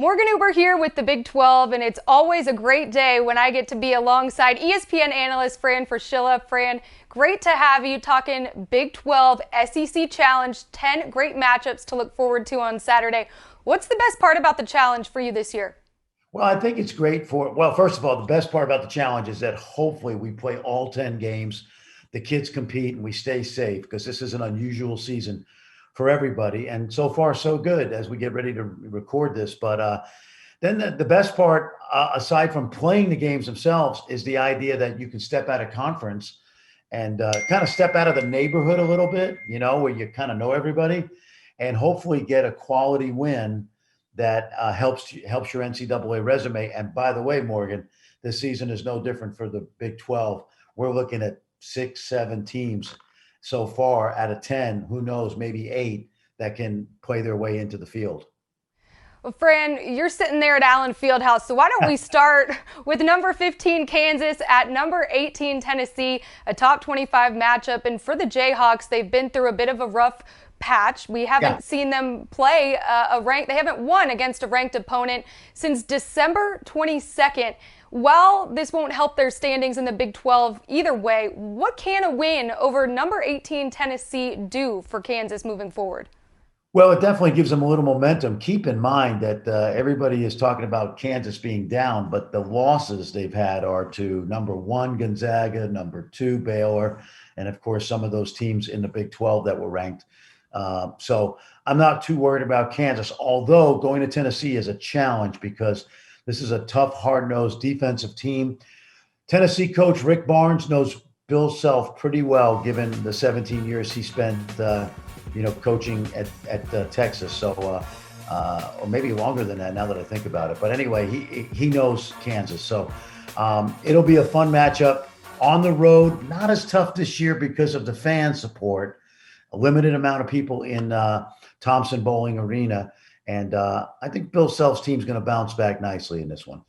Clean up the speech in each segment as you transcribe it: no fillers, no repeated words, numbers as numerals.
Morgan Uber here with the Big 12, and it's always a great day when I get to be alongside ESPN analyst Fran Fraschilla. Fran, great to have you talking Big 12 SEC Challenge, 10 great matchups to look forward to on Saturday. What's the best part about the challenge for you this year? Well, I think it's great first of all, the best part about the challenge is that hopefully we play all 10 games. The kids compete and we stay safe because this is an unusual season for everybody. And so far, so good as we get ready to record this. But then the best part, aside from playing the games themselves, is the idea that you can step out of conference and kind of step out of the neighborhood a little bit, where you kind of know everybody and hopefully get a quality win that helps your NCAA resume. And by the way, Morgan, this season is no different for the Big 12. We're looking at 6, 7 teams so far out of 10, who knows, maybe 8 that can play their way into the field. Well, Fran, you're sitting there at Allen Fieldhouse, so why don't we start with number 15 Kansas at number 18 Tennessee, a top 25 matchup. And for the Jayhawks, they've been through a bit of a rough patch. We haven't seen them play they haven't won against a ranked opponent since December 22nd. While this won't help their standings in the Big 12 either way, what can a win over number 18 Tennessee do for Kansas moving forward? Well, it definitely gives them a little momentum. Keep in mind that everybody is talking about Kansas being down, but the losses they've had are to number 1 Gonzaga, number 2 Baylor, and of course some of those teams in the Big 12 that were ranked. So I'm not too worried about Kansas, although going to Tennessee is a challenge because this is a tough, hard-nosed defensive team. Tennessee coach Rick Barnes knows Bill Self pretty well, given the 17 years he spent, coaching at Texas. So, or maybe longer than that now that I think about it. But anyway, he knows Kansas. So it'll be a fun matchup on the road. Not as tough this year because of the fan support. A limited amount of people in Thompson Bowling Arena. And I think Bill Self's team's going to bounce back nicely in this one.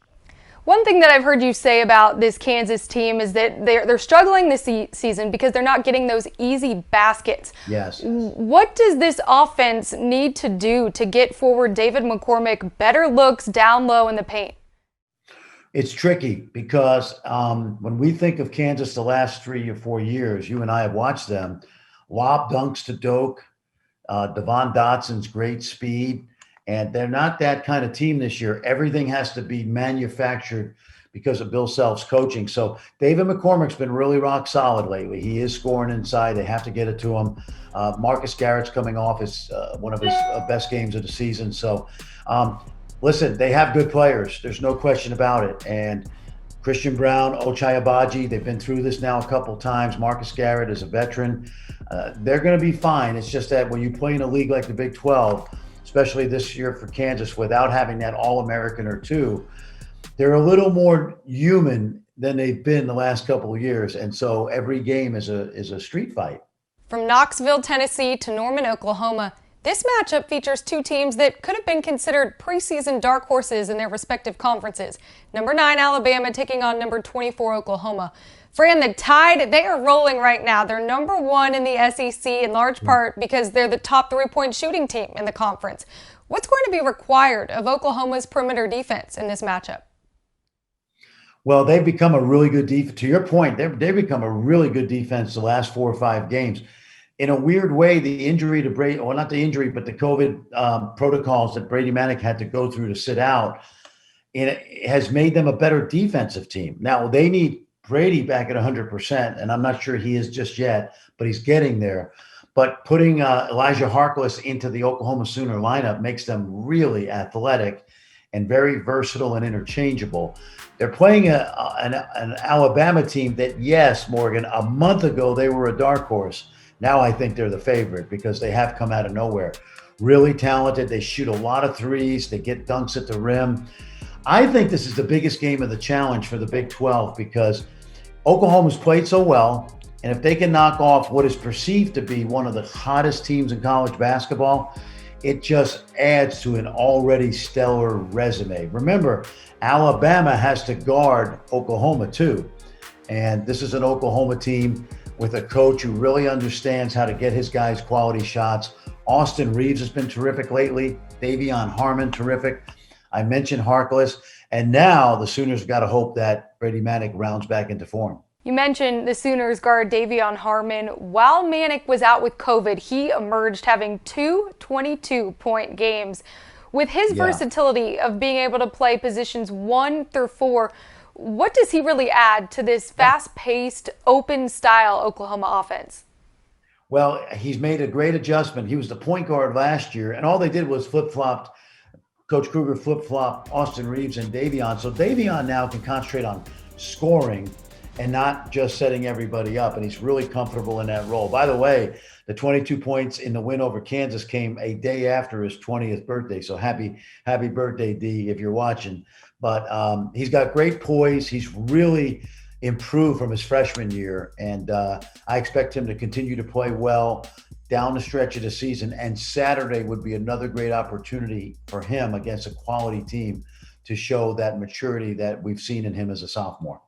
One thing that I've heard you say about this Kansas team is that they're struggling this season because they're not getting those easy baskets. Yes. What does this offense need to do to get forward David McCormick better looks down low in the paint? It's tricky because when we think of Kansas the last 3 or 4 years, you and I have watched them, lob dunks to Doak, Devon Dotson's great speed. And they're not that kind of team this year. Everything has to be manufactured because of Bill Self's coaching. So David McCormick's been really rock solid lately. He is scoring inside. They have to get it to him. Marcus Garrett's coming off one of his best games of the season. So listen, they have good players. There's no question about it. And Christian Brown, Ochai Agbaji, they've been through this now a couple times. Marcus Garrett is a veteran. They're going to be fine. It's just that when you play in a league like the Big 12, especially this year for Kansas, without having that All-American or two, they're a little more human than they've been the last couple of years. And so every game is a street fight. From Knoxville, Tennessee to Norman, Oklahoma, this matchup features 2 teams that could have been considered preseason dark horses in their respective conferences. Number 9 Alabama taking on number 24 Oklahoma. Fran, the Tide, they are rolling right now. They're number 1 in the SEC in large part because they're the top 3-point shooting team in the conference. What's going to be required of Oklahoma's perimeter defense in this matchup? Well, they've become a really good defense. To your point, they've become a really good defense the last 4 or 5 games. In a weird way, the injury to Brady, or not the injury, but the COVID protocols that Brady Manick had to go through to sit out, it has made them a better defensive team. Now, they need Brady back at 100%, and I'm not sure he is just yet, but he's getting there. But putting Elijah Harkless into the Oklahoma Sooner lineup makes them really athletic and very versatile and interchangeable. They're playing an Alabama team that, yes, Morgan, a month ago they were a dark horse. Now I think they're the favorite because they have come out of nowhere. Really talented. They shoot a lot of threes. They get dunks at the rim. I think this is the biggest game of the challenge for the Big 12 because Oklahoma's played so well, and if they can knock off what is perceived to be one of the hottest teams in college basketball, it just adds to an already stellar resume. Remember, Alabama has to guard Oklahoma too, and this is an Oklahoma team with a coach who really understands how to get his guys quality shots. Austin Reeves has been terrific lately. Daevion Harmon, terrific. I mentioned Harkless, and now the Sooners got to hope that Brady Manick rounds back into form. You mentioned the Sooners guard Daevion Harmon. While Manick was out with COVID, he emerged having two 22-point games. With his versatility of being able to play positions 1 through 4, what does he really add to this fast-paced, open-style Oklahoma offense? Well, he's made a great adjustment. He was the point guard last year, and all they did was flip-flopped. Coach Kruger flip-flopped Austin Reeves and Daevion. So Daevion now can concentrate on scoring and not just setting everybody up. And he's really comfortable in that role. By the way, the 22 points in the win over Kansas came a day after his 20th birthday. So happy birthday, D, if you're watching. But he's got great poise. He's really improved from his freshman year. And I expect him to continue to play well down the stretch of the season. And Saturday would be another great opportunity for him against a quality team to show that maturity that we've seen in him as a sophomore.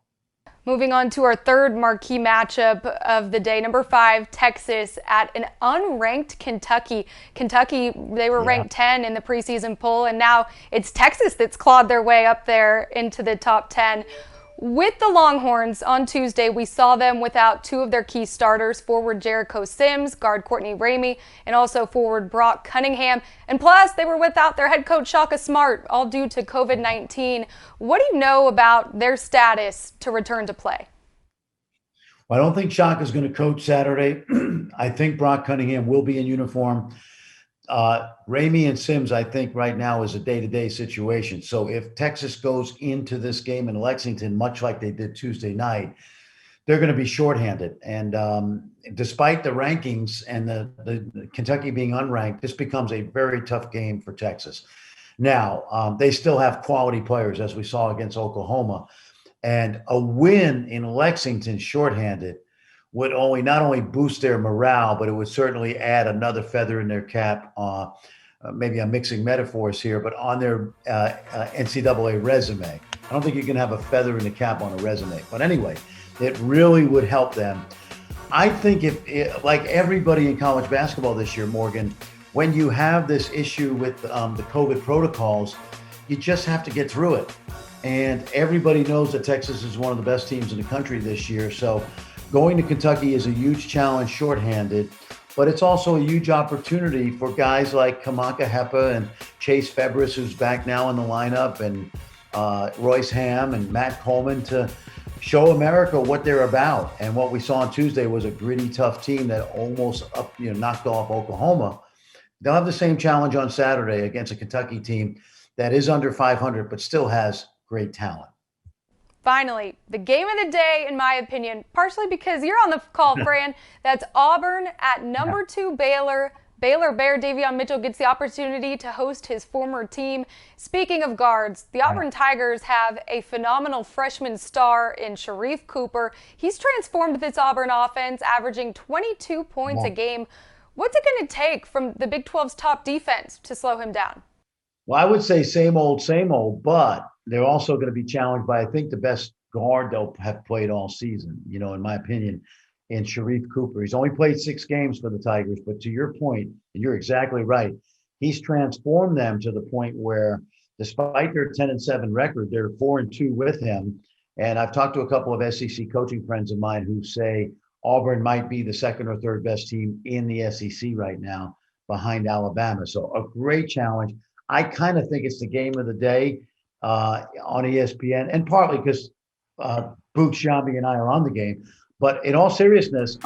Moving on to our third marquee matchup of the day, number 5, Texas at an unranked Kentucky. Kentucky, they were ranked 10 in the preseason poll, and now it's Texas that's clawed their way up there into the top 10. With the Longhorns on Tuesday, we saw them without 2 of their key starters, forward Jericho Sims, guard Courtney Ramey, and also forward Brock Cunningham. And plus, they were without their head coach Shaka Smart, all due to COVID-19. What do you know about their status to return to play? Well, I don't think Shaka's going to coach Saturday. I think Brock Cunningham will be in uniform. Ramey and Sims, I think right now is a day-to-day situation. So if Texas goes into this game in Lexington, much like they did Tuesday night, they're going to be shorthanded. And despite the rankings and the Kentucky being unranked, this becomes a very tough game for Texas. Now, they still have quality players, as we saw against Oklahoma. And a win in Lexington shorthanded would not only boost their morale, but it would certainly add another feather in their cap. Maybe I'm mixing metaphors here, but on their NCAA resume. I don't think you can have a feather in the cap on a resume. But anyway, it really would help them. I think like everybody in college basketball this year, Morgan, when you have this issue with the COVID protocols, you just have to get through it. And everybody knows that Texas is one of the best teams in the country this year. So going to Kentucky is a huge challenge shorthanded, but it's also a huge opportunity for guys like Kamaka Hepa and Chase Febris, who's back now in the lineup, and Royce Ham and Matt Coleman to show America what they're about. And what we saw on Tuesday was a gritty, tough team that almost knocked off Oklahoma. They'll have the same challenge on Saturday against a Kentucky team that is under 500, but still has great talent. Finally, the game of the day, in my opinion, partially because you're on the call, Fran, that's Auburn at number 2 Baylor. Baylor Bear Davion Mitchell gets the opportunity to host his former team. Speaking of guards, the Auburn Tigers have a phenomenal freshman star in Sharif Cooper. He's transformed this Auburn offense, averaging 22 points a game. What's it going to take from the Big 12's top defense to slow him down? Well, I would say same old, but they're also going to be challenged by, I think, the best guard they'll have played all season, in my opinion, in Sharif Cooper. He's only played 6 games for the Tigers, but to your point, and you're exactly right, he's transformed them to the point where, despite their 10-7 record, they're 4-2 with him. And I've talked to a couple of SEC coaching friends of mine who say Auburn might be the second or third best team in the SEC right now, behind Alabama. So a great challenge. I kind of think it's the game of the day on ESPN, and partly because Boot Shambi and I are on the game. But in all seriousness,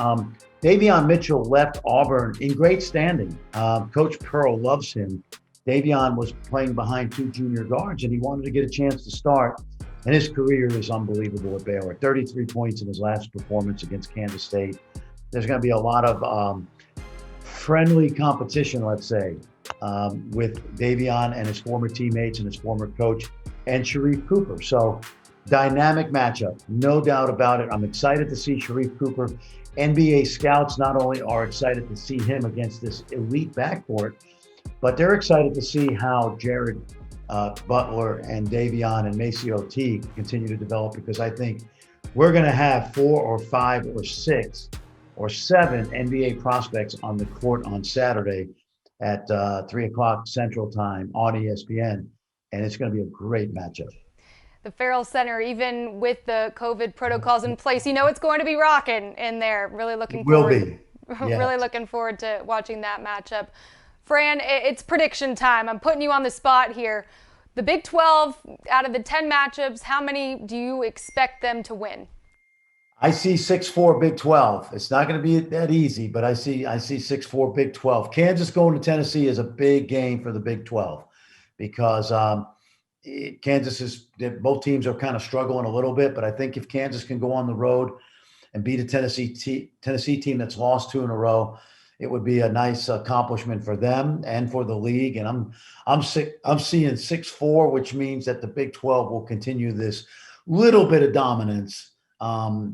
Davion Mitchell left Auburn in great standing. Coach Pearl loves him. Davion was playing behind 2 junior guards, and he wanted to get a chance to start. And his career is unbelievable at Baylor. 33 points in his last performance against Kansas State. There's going to be a lot of friendly competition, let's say, with Davion and his former teammates and his former coach and Sharif Cooper. So dynamic matchup, no doubt about it. I'm excited to see Sharif Cooper. NBA scouts not only are excited to see him against this elite backcourt, but they're excited to see how Jared Butler and Davion and Maceo Teague continue to develop, because I think we're going to have 4 or 5 or 6 or 7 NBA prospects on the court on Saturday at 3 o'clock Central Time on ESPN. and it's going to be a great matchup. The Farrell Center, even with the COVID protocols in place, it's going to be rocking in there. Really It looking will forward. be. Yes. Really looking forward to watching that matchup. Fran, it's prediction time. I'm putting you on the spot here. The Big 12, out of the 10 matchups, how many do you expect them to win? I see 6-4 Big 12. It's not going to be that easy, but I see 6-4 Big 12. Kansas going to Tennessee is a big game for the Big 12 because Kansas is both teams are kind of struggling a little bit, but I think if Kansas can go on the road and beat a Tennessee team that's lost two in a row, it would be a nice accomplishment for them and for the league. And I'm seeing 6-4, which means that the Big 12 will continue this little bit of dominance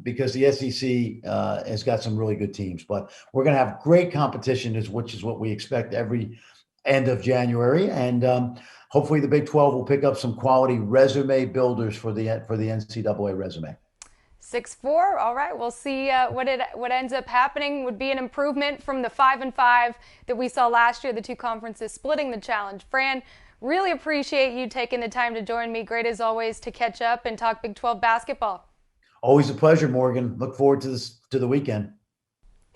because the SEC has got some really good teams. But we're going to have great competition, which is what we expect every end of January, and hopefully the Big 12 will pick up some quality resume builders for the NCAA resume. 6-4. All right, we'll see what ends up happening. Would be an improvement from the 5-5 that we saw last year. The two conferences splitting the challenge. Fran, really appreciate you taking the time to join me. Great as always to catch up and talk Big 12 basketball. Always a pleasure, Morgan. Look forward to the weekend.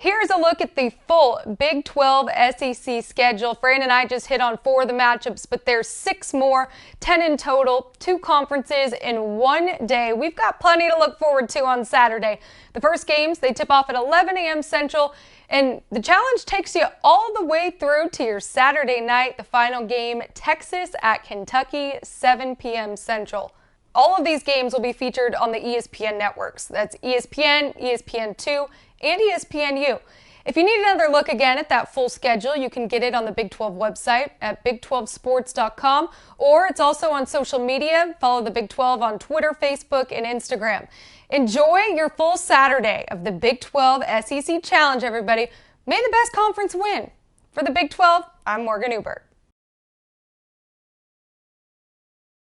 Here's a look at the full Big 12 SEC schedule. Fran and I just hit on 4 of the matchups, but there's 6 more, 10 in total, 2 conferences in one day. We've got plenty to look forward to on Saturday. The first games, they tip off at 11 a.m. Central, and the challenge takes you all the way through to your Saturday night. The final game, Texas at Kentucky, 7 p.m. Central. All of these games will be featured on the ESPN networks. That's ESPN, ESPN2, and ESPNU. If you need another look again at that full schedule, you can get it on the Big 12 website at big12sports.com, or it's also on social media. Follow the Big 12 on Twitter, Facebook, and Instagram. Enjoy your full Saturday of the Big 12 SEC Challenge, everybody. May the best conference win. For the Big 12, I'm Morgan Ubert.